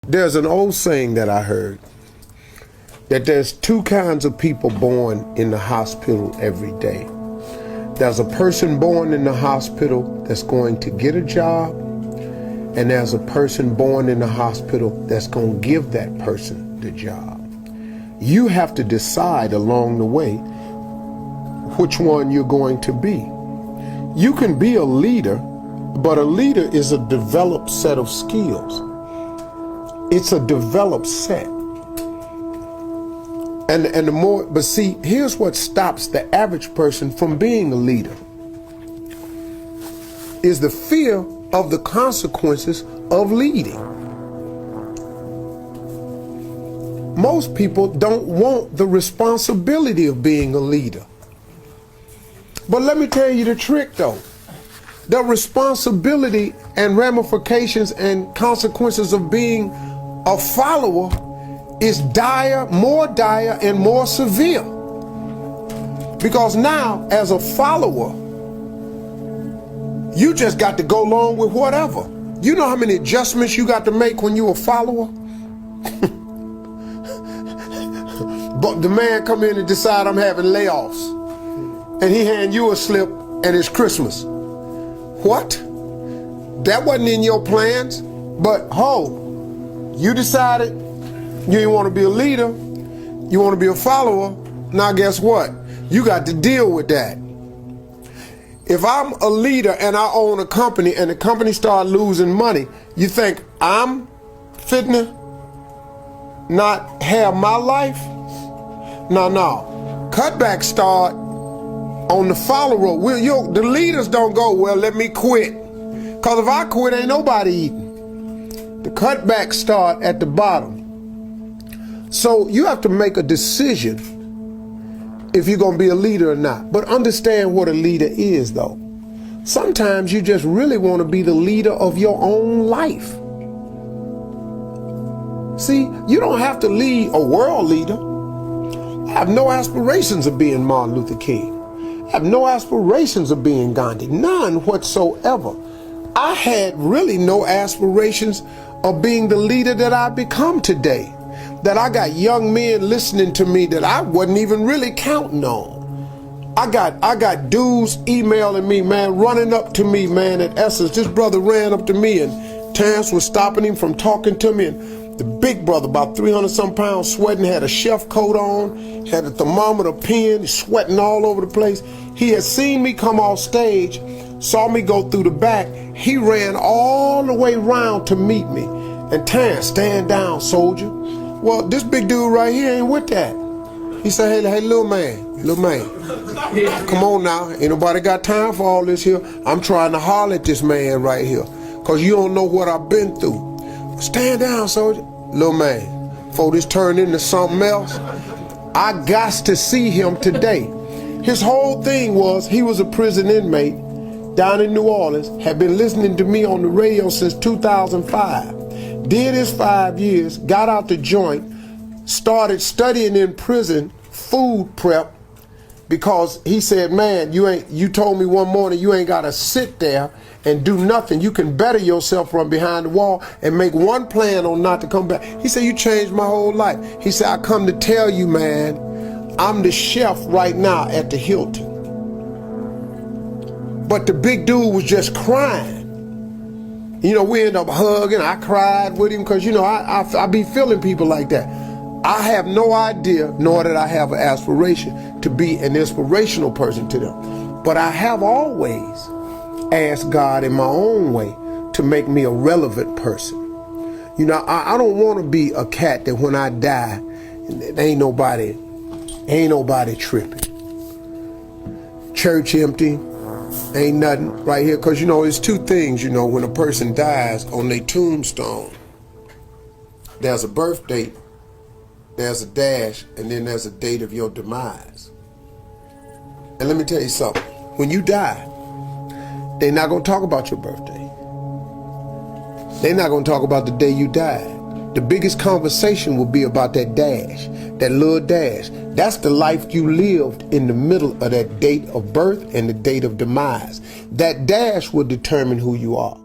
There's an old saying that I heard, that there's two kinds of people born in the hospital every day. There's a person born in the hospital that's going to get a job, and there's a person born in the hospital that's going to give that person the job. You have to decide along the way which one you're going to be. You can be a leader, but a leader is a developed set of skills. It's a developed set. But see, here's what stops the average person from being a leader, is the fear of the consequences of leading. Most people don't want the responsibility of being a leader. But let me tell you the trick though. The responsibility and ramifications and consequences of being a follower is more dire and more severe. Because now, as a follower, you just got to go along with whatever. You know how many adjustments you got to make when you're a follower? But the man come in and decide I'm having layoffs, and he hand you a slip and it's Christmas. What? That wasn't in your plans, but you decided you didn't want to be a leader, you want to be a follower. Now guess what? You got to deal with that. If I'm a leader and I own a company and the company start losing money, you think I'm fitting to not have my life? No. Cutbacks start on the follower. The leaders don't go, well, let me quit. Because if I quit, ain't nobody eating. The cutbacks start at the bottom. So you have to make a decision if you're going to be a leader or not. But understand what a leader is, though. Sometimes you just really want to be the leader of your own life. See, you don't have to lead a world leader. I have no aspirations of being Martin Luther King. I have no aspirations of being Gandhi. None whatsoever. I had really no aspirations of being the leader that I've become today. That I got young men listening to me that I wasn't even really counting on. I got dudes emailing me, man, running up to me, man, at Essence. This brother ran up to me and Terrence was stopping him from talking to me, and the big brother, about 300 some pounds, sweating, had a chef coat on, had a thermometer pen, sweating all over the place. He had seen me come off stage, saw me go through the back. He ran all the way around to meet me. And Terrence, stand down, soldier. Well, this big dude right here ain't with that. He said, hey, little man, come on now. Ain't nobody got time for all this here. I'm trying to holler at this man right here, because you don't know what I've been through. Stand down, soldier. Little man, before this turned into something else, I got to see him today. His whole thing was, he was a prison inmate down in New Orleans, had been listening to me on the radio since 2005. Did his 5 years, got out the joint, started studying in prison food prep, because he said, man, you told me one morning you ain't gotta sit there and do nothing. You can better yourself from behind the wall and make one plan on not to come back. He said, you changed my whole life. He said, I come to tell you, man, I'm the chef right now at the Hilton. But the big dude was just crying. You know, we end up hugging. I cried with him because, you know, I be feeling people like that. I have no idea, nor did I have an aspiration to be an inspirational person to them. But I have always asked God in my own way to make me a relevant person. You know, I don't want to be a cat that when I die, ain't nobody tripping. Church empty. Ain't nothing right here, because, you know, it's two things, you know, when a person dies, on their tombstone, there's a birth date, there's a dash, and then there's a date of your demise. And let me tell you something. When you die, they're not going to talk about your birthday. They're not going to talk about the day you died. The biggest conversation will be about that dash, that little dash. That's the life you lived in the middle of that date of birth and the date of demise. That dash will determine who you are.